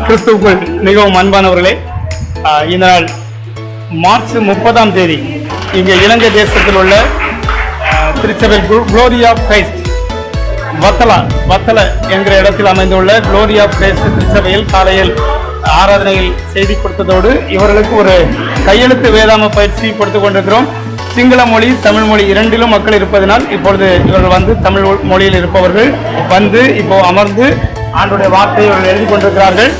கிறிஸ்துவுக்குள் மிகவும் அன்பானவர்களே, இந்த நாள் மார்ச் 30ஆம் தேதி இங்கே இலங்கை தேசத்தில் உள்ள திருச்சபை குளோரி ஆஃப் கிரைஸ்ட் வத்தல என்கிற இடத்தில் அமைந்துள்ள குளோரி ஆஃப் கிரைஸ்ட் திருச்சபையில் காலையில் ஆராதனையில் செய்தி கொடுத்ததோடு இவர்களுக்கு ஒரு கையெழுத்து வேதாம பயிற்சி கொடுத்து கொண்டிருக்கிறோம். சிங்கள மொழி தமிழ் மொழி இரண்டிலும் மக்கள் இருப்பதனால் இப்பொழுது இவர்கள் வந்து தமிழ் மொழியில் இருப்பவர்கள் வந்து இப்போ அமர்ந்து ஆண்டுடைய வார்த்தையை இவர்கள் எழுதி கொண்டிருக்கிறார்கள்.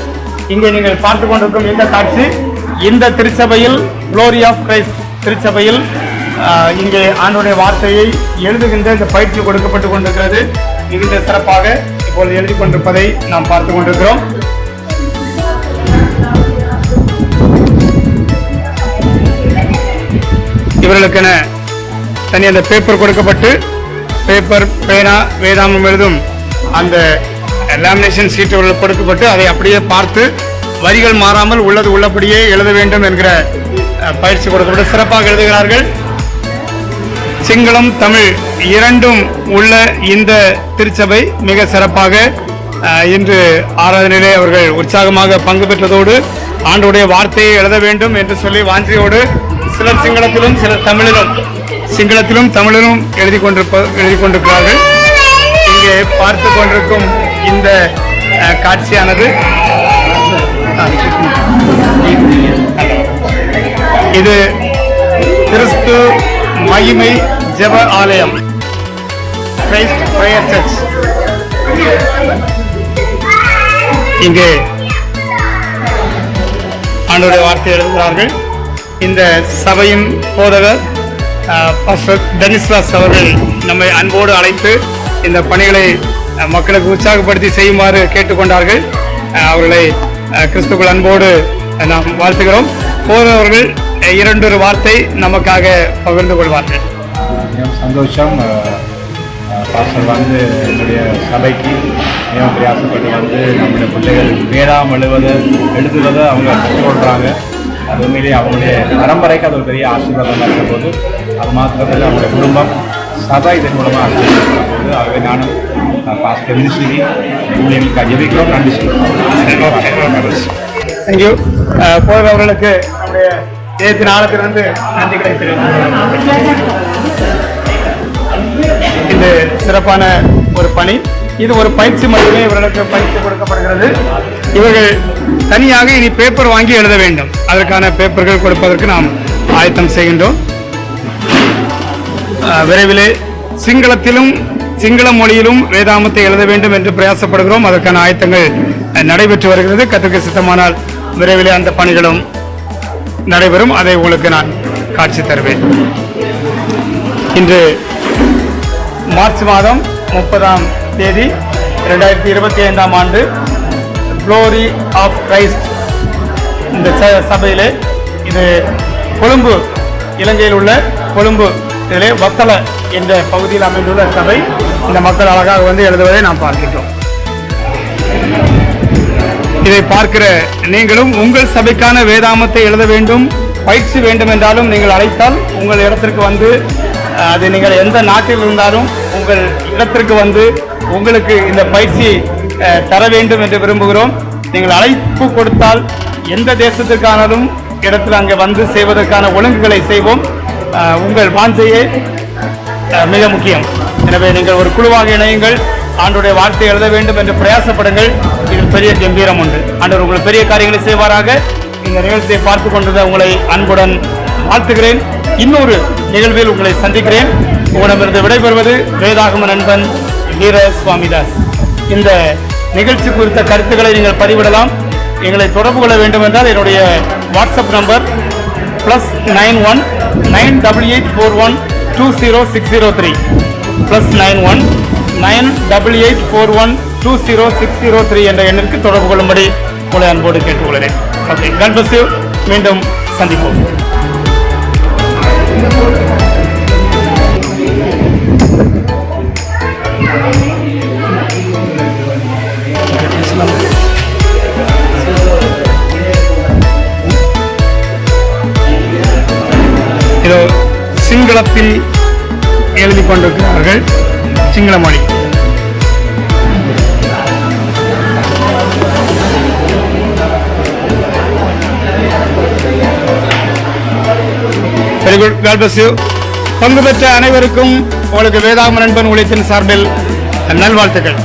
இங்கே நீங்கள் பார்த்து கொண்டிருக்கும் இந்த காட்சி இந்த திருச்சபையில் குளோரி ஆஃப் கிரைஸ்ட் திருச்சபையில் இங்கே ஆண்டுடைய வார்த்தையை எழுதுகின்ற இந்த பயிற்சி கொடுக்கப்பட்டு கொண்டிருக்கிறது. மிகுந்த சிறப்பாக இப்பொழுது எழுதி கொண்டிருப்பதை நாம் பார்த்து கொண்டிருக்கிறோம். இவர்களுக்கென தனி அந்த பேப்பர் கொடுக்கப்பட்டு பேப்பர் பேனா வேதாமம் எழுதும் அந்த லேமினேஷன் சீட் கொடுக்கப்பட்டு அதை அப்படியே பார்த்து வரிகள் மாறாமல் உள்ளது உள்ளபடியே எழுத வேண்டும் என்கிற பயிற்சி கொடுக்கப்பட்டு சிறப்பாக எழுதுகிறார்கள். சிங்களம் தமிழ் இரண்டும் உள்ள இந்த திருச்சபை மிக சிறப்பாக இன்று ஆராதனையிலே அவர்கள் உற்சாகமாக பங்கு பெற்றதோடு ஆண்டுடைய வார்த்தையை எழுத வேண்டும் என்று சொல்லி வாஞ்சியோடு சிலர் சிங்களத்திலும் சிலர் தமிழிலும் சிங்களத்திலும் தமிழிலும் எழுதி கொண்டிருக்கிறார்கள். இங்கே பார்த்து கொண்டிருக்கும் இந்த காட்சியானது இது கிறிஸ்து மகிமை ஜெப ஆலயம் கிரைஸ்ட் பிரேயர் சர்ச். இங்கே ஆண்டவருடைய வார்த்தை எழுதுகிறார்கள். இந்த சபையின் போதகர் பாஸ்டர் டெனிஸ்லாஸ் அவர்கள் நம்மை அன்போடு அழைத்து இந்த பணிகளை மக்களுக்கு உற்சாகப்படுத்தி செய்யுமாறு கேட்டுக்கொண்டார்கள். அவர்களை கிறிஸ்துக்குள் அன்போடு நாம் வாழ்த்துகிறோம். போதவர்கள் இரண்டொரு வார்த்தை நமக்காக பகிர்ந்து கொள்வார்கள். சந்தோஷம். பாஸ்டர் வந்து என்னுடைய சபைக்கு மிகவும் பிரயாசப்பட்டு வந்து நம்முடைய பிள்ளைகள் வேதாம் எழுதுவதை அவங்க கற்றுக்கொள்கிறாங்க. அது உண்மையிலேயே அவங்களுடைய பரம்பரைக்கு அது ஒரு பெரிய ஆசீர்வாதமாக இருக்கிற போது அது மாத்திரத்தில் அவங்களுடைய குடும்பம் சபை இதன் மூலமாக ஆசீர்வதிக்கும் போது ஆகவே நானும் பாஸ்டர் மினிஸ்ட்ரி ஊழியர்களுக்கு ஜெபிக்கிறோம். நன்றி சொல்லுவோம். தேங்க்யூ. போகிறவர்களுக்கு நம்முடைய தேசிய ஆழத்திலிருந்து நன்றிகளை தெரிவித்துக் இது சிறப்பான ஒரு பணி. இது ஒரு பயிற்சி மட்டுமே இவர்களுக்கு பயிற்சி கொடுக்கப்படுகிறது. இவர்கள் தனியாக இனி பேப்பர் வாங்கி எழுத வேண்டும். அதற்கான பேப்பர்கள் கொடுப்பதற்கு நாம் ஆயத்தம் செய்கின்றோம். விரைவிலே சிங்கள மொழியிலும் வேதாமத்தை எழுத வேண்டும் என்று பிரயாசப்படுகிறோம். அதற்கான ஆயத்தங்கள் நடைபெற்று வருகிறது. கர்த்தருக்கு சித்தமானால் விரைவிலே அந்த பணிகளும் நடைபெறும். அதை உங்களுக்கு நான் காட்சி தருவேன். இன்று மார்ச் மாதம் 30ஆம் தேதி 2025ஆம் ஆண்டு குளோரி ஆஃப் கிரைஸ்ட் இந்த சபையிலே இது கொழும்பு இலங்கையில் உள்ள கொழும்பு இதிலே வத்தல என்ற பகுதியில் அமைந்துள்ள சபை. இந்த மக்கள் அழகாக வந்து எழுதுவதை நாம் பார்க்கின்றோம். இதை பார்க்கிற நீங்களும் உங்கள் சபைக்கான வேதாமத்தை எழுத வேண்டும், பயிற்சி வேண்டும் என்றாலும் நீங்கள் அழைத்தால் உங்கள் இடத்திற்கு வந்து அது நீங்கள் எந்த நாட்டில் இருந்தாலும் உங்கள் இடத்திற்கு வந்து உங்களுக்கு இந்த பயிற்சி தர வேண்டும் என்று விரும்புகிறோம். நீங்கள் அழைப்பு கொடுத்தால் எந்த தேசத்திற்கானாலும் இடத்தில் அங்கே வந்து செய்வதற்கான ஒழுங்குகளை செய்வோம். உங்கள் வாஞ்சையே மிக முக்கியம். எனவே நீங்கள் ஒரு குழுவாக இணையுங்கள். ஆண்டவருடைய வார்த்தை எழுத வேண்டும் என்று பிரயாசப்படுங்கள். இதில் பெரிய கம்பீரம் உண்டு. ஆண்டவர் உங்கள் பெரிய காரியங்களை செய்வாராக. இந்த நிகழ்ச்சியை பார்த்து கொண்டதை உங்களை அன்புடன் வாழ்த்துகிறேன். இன்னொரு நிகழ்வில் உங்களை சந்திக்கிறேன். உங்களிடமிருந்து விடைபெறுவது வேதாகம நண்பன் வீர சுவாமிதாஸ். இந்த நிகழ்ச்சி குறித்த கருத்துக்களை நீங்கள் பதிவிடலாம். எங்களை தொடர்பு கொள்ள வேண்டும் என்றால் என்னுடைய வாட்ஸ்அப் நம்பர் +91 98841200603 +91 98841200603 என்ற எண்ணிற்கு தொடர்பு கொள்ளும்படி உங்களை அன்போடு கேட்டுக்கொள்கிறேன். Okay, God bless you. மீண்டும் சந்திப்போம். இதோ சிங்களத்தில் எழுதி கொண்டிருக்கிறார்கள். சிங்கள மொழி. Very good. God bless you. பங்கு பெற்ற அனைவருக்கும் உங்களுக்கு வேதாகம நண்பன் ஊழியத்தின் சார்பில் நல்வாழ்த்துக்கள்.